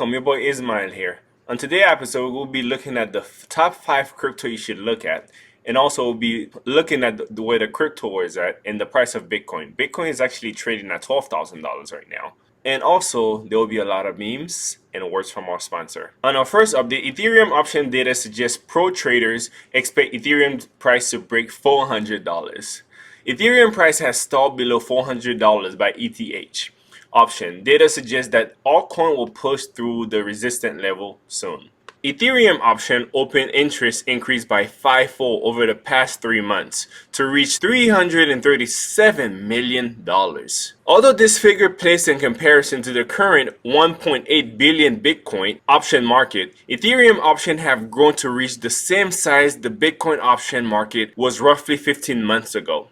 welcome, your boy Ismail here. On today's episode, we'll be looking at the top 5 crypto you should look at, and also we'll be looking at where the crypto is at and the price of Bitcoin. Bitcoin is actually trading at $12,000 right now. And also, there will be a lot of memes and words from our sponsor. On our first update, Ethereum option data suggests pro traders expect Ethereum price to break $400. Ethereum price has stalled below $400 by ETH. Option data suggests that altcoin will push through the resistance level soon. Ethereum option open interest increased by 5-fold over the past 3 months to reach $337 million. Although this figure placed in comparison to the current 1.8 billion Bitcoin option market, Ethereum option have grown to reach the same size the Bitcoin option market was roughly 15 months ago.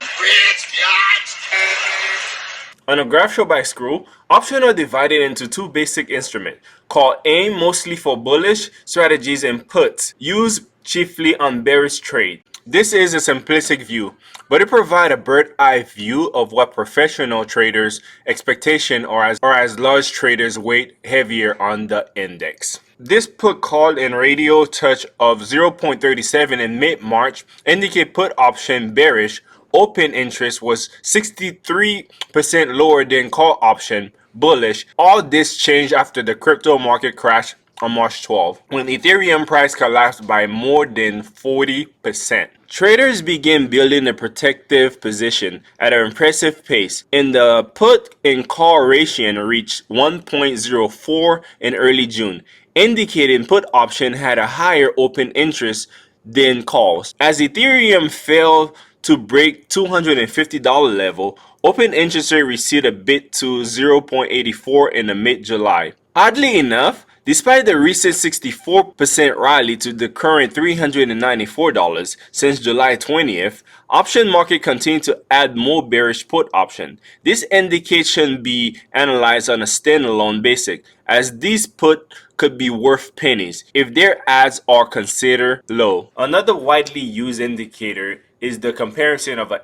On a graph shown by Screw, options are divided into two basic instruments called AIM, mostly for bullish strategies, and puts, used chiefly on bearish trade. This is a simplistic view, but it provides a bird's-eye view of what professional traders' expectations are as large traders weight heavier on the index. This put called in radio touch of 0.37 in mid-March indicate put option bearish. Open interest was 63% lower than call option bullish. All this changed after the crypto market crash on March 12, when Ethereum price collapsed by more than 40%. Traders began building a protective position at an impressive pace, and the put and call ratio reached 1.04 in early June, indicating put option had a higher open interest than calls. As Ethereum fell to break $250 level, open interest rate receded a bit to 0.84 in the mid-July. Oddly enough, despite the recent 64% rally to the current $394 since July 20th, option market continued to add more bearish put option. This indication be analyzed on a standalone basis, as these put could be worth pennies if their adds are considered low. Another widely used indicator is the comparison of an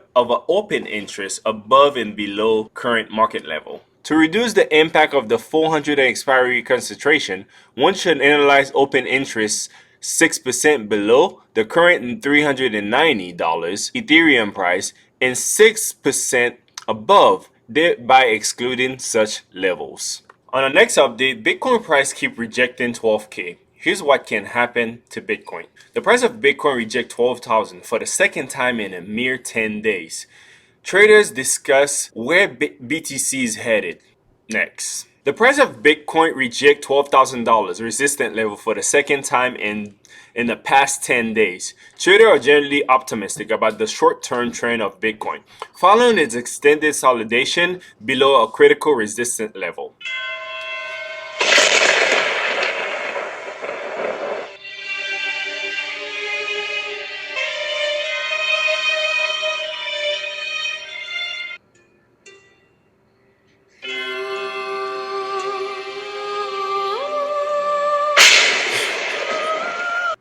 open interest above and below current market level. To reduce the impact of the 400 expiry concentration, one should analyze open interest 6% below the current $390 Ethereum price and 6% above, thereby excluding such levels. On the next update, Bitcoin price keep rejecting 12K. Here's what can happen to Bitcoin. The price of Bitcoin reject 12,000 for the second time in a mere 10 days. Traders discuss where BTC is headed next. The price of Bitcoin reject $12,000 resistance level for the second time in the past 10 days. Traders are generally optimistic about the short-term trend of Bitcoin, following its extended consolidation below a critical resistance level.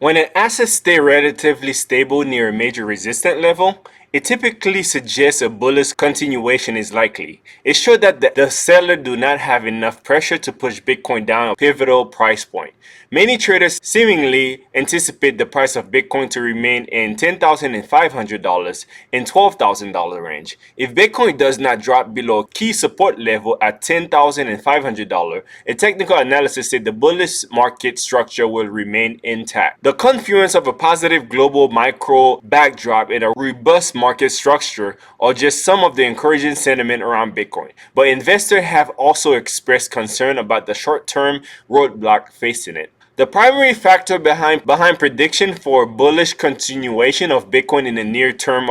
When an asset stays relatively stable near a major resistance level, it typically suggests a bullish continuation is likely. It shows that the seller do not have enough pressure to push Bitcoin down a pivotal price point. Many traders seemingly anticipate the price of Bitcoin to remain in $10,500 and $12,000 range. If Bitcoin does not drop below a key support level at $10,500, a technical analysis said the bullish market structure will remain intact. The confluence of a positive global micro backdrop and a robust market structure are just some of the encouraging sentiment around Bitcoin, but investors have also expressed concern about the short-term roadblock facing it. The primary factor behind prediction for bullish continuation of Bitcoin in the near term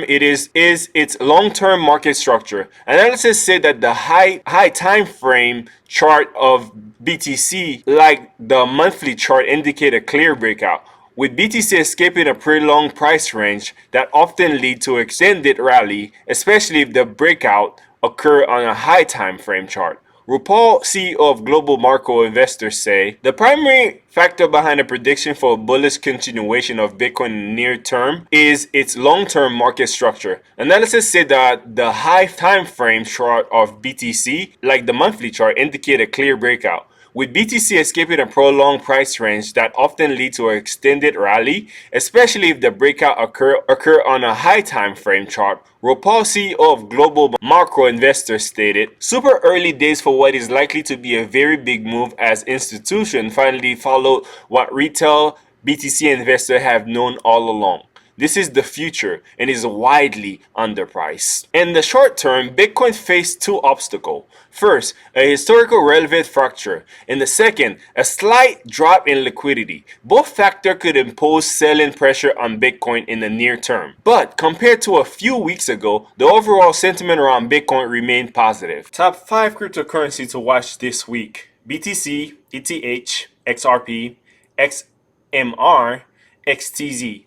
is its long-term market structure. Analysis said that the high time frame chart of BTC, like the monthly chart, indicate a clear breakout, with BTC escaping a prolonged price range that often lead to extended rally, especially if the breakout occur on a high time frame chart. RuPaul, CEO of Global Macro Investors, say the primary factor behind the prediction for a bullish continuation of Bitcoin in the near term is its long-term market structure. Analysis said that the high time frame chart of BTC, like the monthly chart, indicate a clear breakout, with BTC escaping a prolonged price range that often leads to an extended rally, especially if the breakout occur on a high time frame chart. RuPaul, CEO of Global Macro Investors, stated, "Super early days for what is likely to be a very big move as institutions finally follow what retail BTC investors have known all along. This is the future and is widely underpriced." In the short term, Bitcoin faced two obstacles. First, a historical relevant fracture, and the second, a slight drop in liquidity. Both factors could impose selling pressure on Bitcoin in the near term. But compared to a few weeks ago, the overall sentiment around Bitcoin remained positive. Top 5 cryptocurrency to watch this week: BTC, ETH, XRP, XMR, XTZ.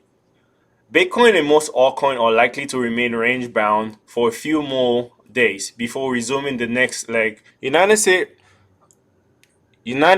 Bitcoin and most altcoins are likely to remain range bound for a few more days before resuming the next leg. United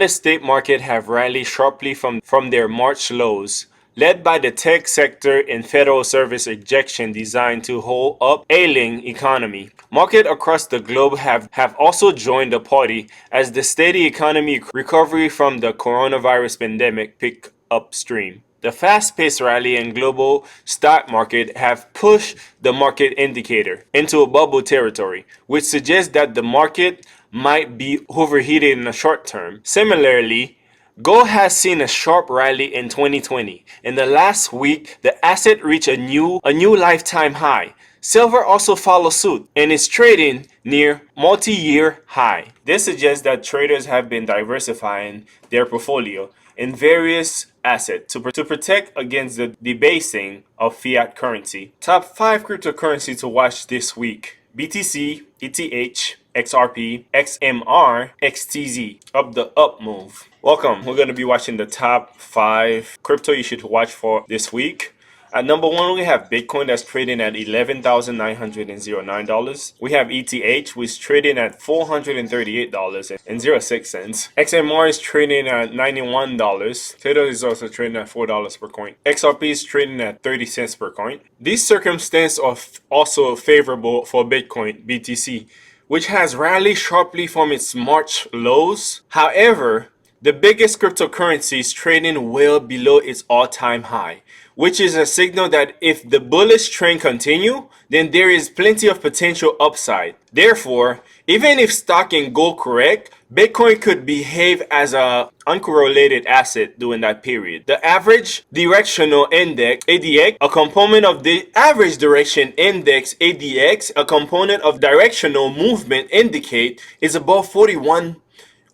States market have rallied sharply from their March lows, led by the tech sector and Federal Service ejection designed to hold up ailing economy. Markets across the globe have also joined the party as the steady economy recovery from the coronavirus pandemic pick upstream. The fast-paced rally in global stock market have pushed the market indicator into a bubble territory, which suggests that the market might be overheated in the short term. Similarly, gold has seen a sharp rally in 2020. In the last week, the asset reached a new lifetime high. Silver also follows suit and is trading near multi-year high. This suggests that traders have been diversifying their portfolio in various assets to protect against the debasing of fiat currency. Top 5 cryptocurrency to watch this week: BTC, ETH, XRP, XMR, XTZ. Up the up move. Welcome. We're going to be watching the top 5 crypto you should watch for this week. At number 1, we have Bitcoin that's trading at $11,909. We have ETH, which is trading at $438.06. XMR is trading at $91. Tether is also trading at $4 per coin. XRP is trading at 30 cents per coin. These circumstances are also favorable for Bitcoin BTC, which has rallied sharply from its March lows. However, the biggest cryptocurrency is trading well below its all-time high, which is a signal that if the bullish trend continue, then there is plenty of potential upside. Therefore, even if stock and gold correct, Bitcoin could behave as an uncorrelated asset during that period. The average directional index, ADX, a component of the average direction index, ADX, a component of directional movement indicate, is above 41,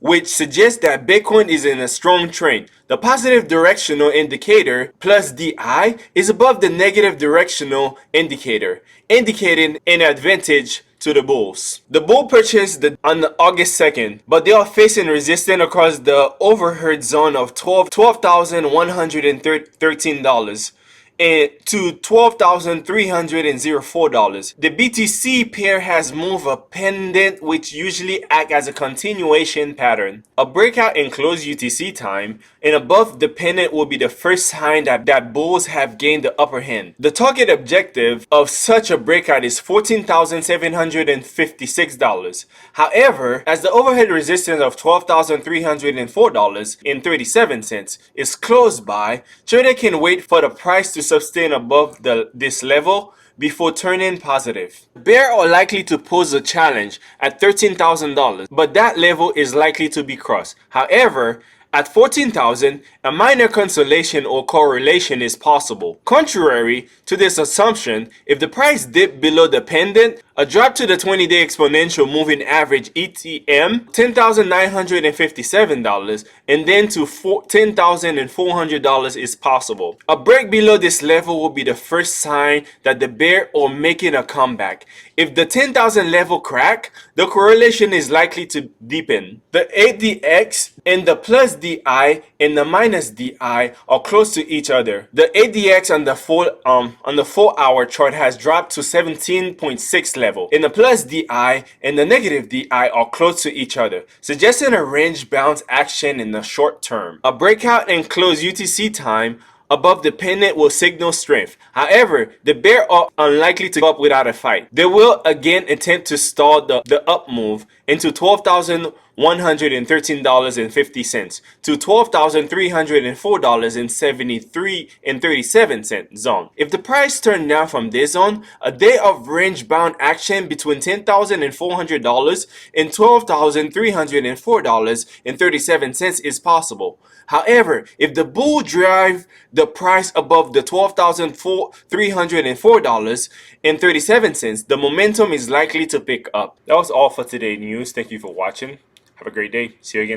which suggests that Bitcoin is in a strong trend. The positive directional indicator plus DI is above the negative directional indicator, indicating an advantage to the bulls. The bull purchased on August 2nd, but they are facing resistance across the overhead zone of $12,113 and to $12,304. The BTC pair has moved a pendant which usually acts as a continuation pattern. A breakout in close UTC time and above the pendant will be the first sign that bulls have gained the upper hand. The target objective of such a breakout is $14,756. However, as the overhead resistance of $12,304.37 is close by, trader can wait for the price to sustain above this level before turning positive. Bears are likely to pose a challenge at $13,000, but that level is likely to be crossed. However, at $14,000, a minor consolation or correlation is possible. Contrary to this assumption, if the price dipped below the pendant, a drop to the 20-day exponential moving average ETM, $10,957, and then to $10,400 is possible. A break below this level will be the first sign that the bear are making a comeback. If the 10,000 level crack, the correlation is likely to deepen. The ADX and the plus DI and the minus DI are close to each other. The ADX on the 4-hour chart has dropped to 17.6 level, and the plus DI and the negative DI are close to each other, suggesting a range bound action in the short term. A breakout and close UTC time above the pendant will signal strength. However, the bears are unlikely to go up without a fight. They will again attempt to stall the up move into $12,113 $113.50 to $12,304.73 zone. If the price turned down from this zone, a day of range-bound action between $10,400 and $12,304.37 is possible. However, if the bull drive the price above the $12,304.37, the momentum is likely to pick up. That was all for today's news. Thank you for watching. Have a great day. See you again tomorrow.